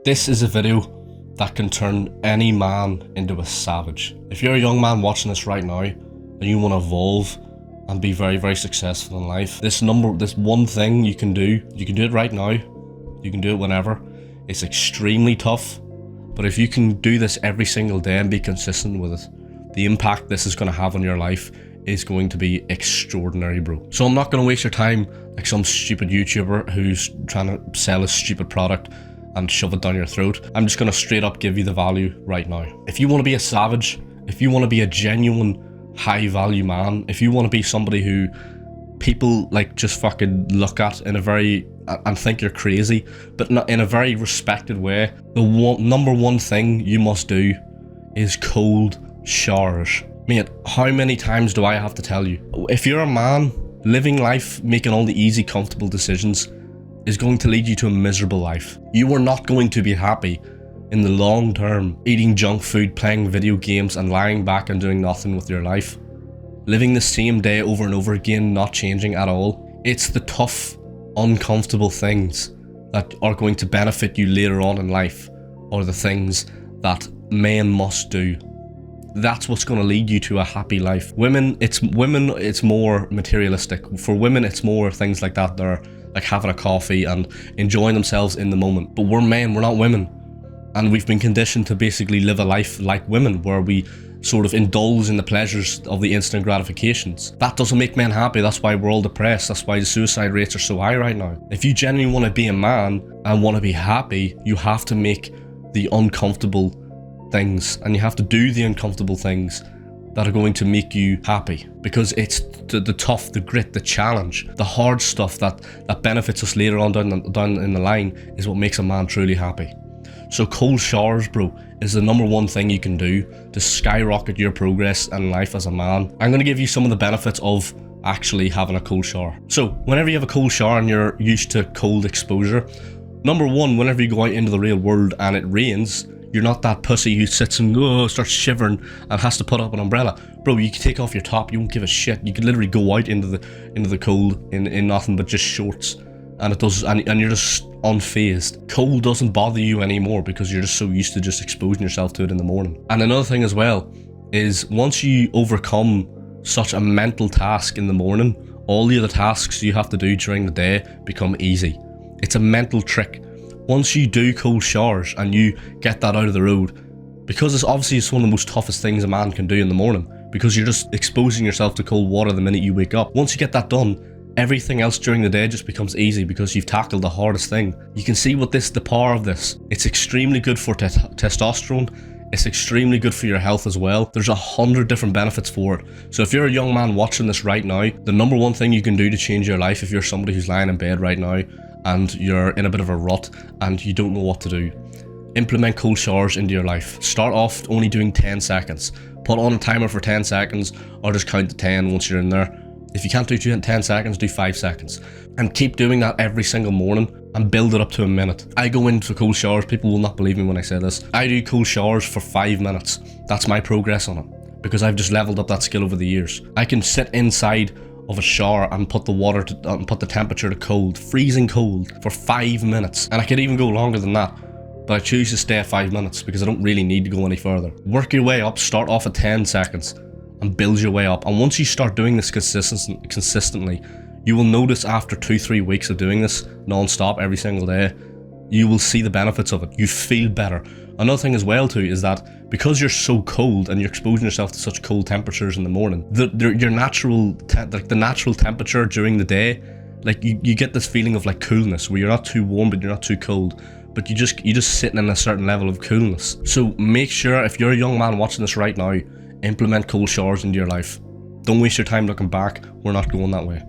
This is a video that can turn any man into a savage. If you're a young man watching this right now and you want to evolve and be very, very successful in life, this one thing you can do it right now, you can do it whenever. It's extremely tough, but if you can do this every single day and be consistent with it, the impact this is going to have on your life is going to be extraordinary, bro. So I'm not going to waste your time like some stupid YouTuber who's trying to sell a stupid product and shove it down your throat. I'm just going to straight up give you the value right now. If you want to be a savage, if you want to be a genuine high value man, if you want to be somebody who people like just fucking look at in a very and think you're crazy, but not in a very respected way, the number one thing you must do is cold showers. Mate, how many times do I have to tell you? If you're a man, living life, making all the easy, comfortable decisions is going to lead you to a miserable life. You are not going to be happy in the long term, eating junk food, playing video games, and lying back and doing nothing with your life. Living the same day over and over again, not changing at all. It's the tough, uncomfortable things that are going to benefit you later on in life, or the things that men must do. That's what's going to lead you to a happy life. Women, it's more materialistic. For women, it's more things like that. They're like having a coffee and enjoying themselves in the moment. But we're men, we're not women. And we've been conditioned to basically live a life like women, where we sort of indulge in the pleasures of the instant gratifications. That doesn't make men happy. That's why we're all depressed. That's why the suicide rates are so high right now. If you genuinely want to be a man and want to be happy, you have to make the uncomfortable things, and you have to do the uncomfortable things that are going to make you happy, because it's the tough, the grit, the challenge, the hard stuff that benefits us later on down in the line is what makes a man truly happy. So cold showers, bro, is the number one thing you can do to skyrocket your progress in life as a man. I'm going to give you some of the benefits of actually having a cold shower. So whenever you have a cold shower and you're used to cold exposure, number one, whenever you go out into the real world and it rains, you're not that pussy who sits and starts shivering and has to put up an umbrella. Bro, you can take off your top, you won't give a shit. You could literally go out into the cold in nothing but just shorts, and it does, and you're just unfazed. Cold doesn't bother you anymore because you're just so used to just exposing yourself to it in the morning. And another thing as well is, once you overcome such a mental task in the morning, all the other tasks you have to do during the day become easy. It's a mental trick. Once you do cold showers and you get that out of the road, because it's one of the most toughest things a man can do in the morning, because you're just exposing yourself to cold water the minute you wake up. Once you get that done, everything else during the day just becomes easy because you've tackled the hardest thing. You can see the power of this. It's extremely good for testosterone. It's extremely good for your health as well. There's 100 different benefits for it. So if you're a young man watching this right now, the number one thing you can do to change your life, if you're somebody who's lying in bed right now and you're in a bit of a rut and you don't know what to do, implement cold showers into your life. Start off only doing 10 seconds. Put on a timer for 10 seconds, or just count to 10 once you're in there. If you can't do 10 seconds, do 5 seconds. And keep doing that every single morning and build it up to a minute. I go into cold showers, people will not believe me when I say this. I do cold showers for 5 minutes. That's my progress on it, because I've just leveled up that skill over the years. I can sit inside of a shower and put the temperature to cold, freezing cold, for 5 minutes. And I could even go longer than that, but I choose to stay at 5 minutes because I don't really need to go any further. Work your way up, start off at 10 seconds and build your way up. And once you start doing this consistently, you will notice after 2-3 weeks of doing this non-stop every single day, you will see the benefits of it. You feel better. Another thing as well too is that because you're so cold and you're exposing yourself to such cold temperatures in the morning, your natural temperature during the day, like you get this feeling of like coolness, where you're not too warm but you're not too cold, but you're just sitting in a certain level of coolness. So make sure, if you're a young man watching this right now, implement cold showers into your life. Don't waste your time looking back. We're not going that way.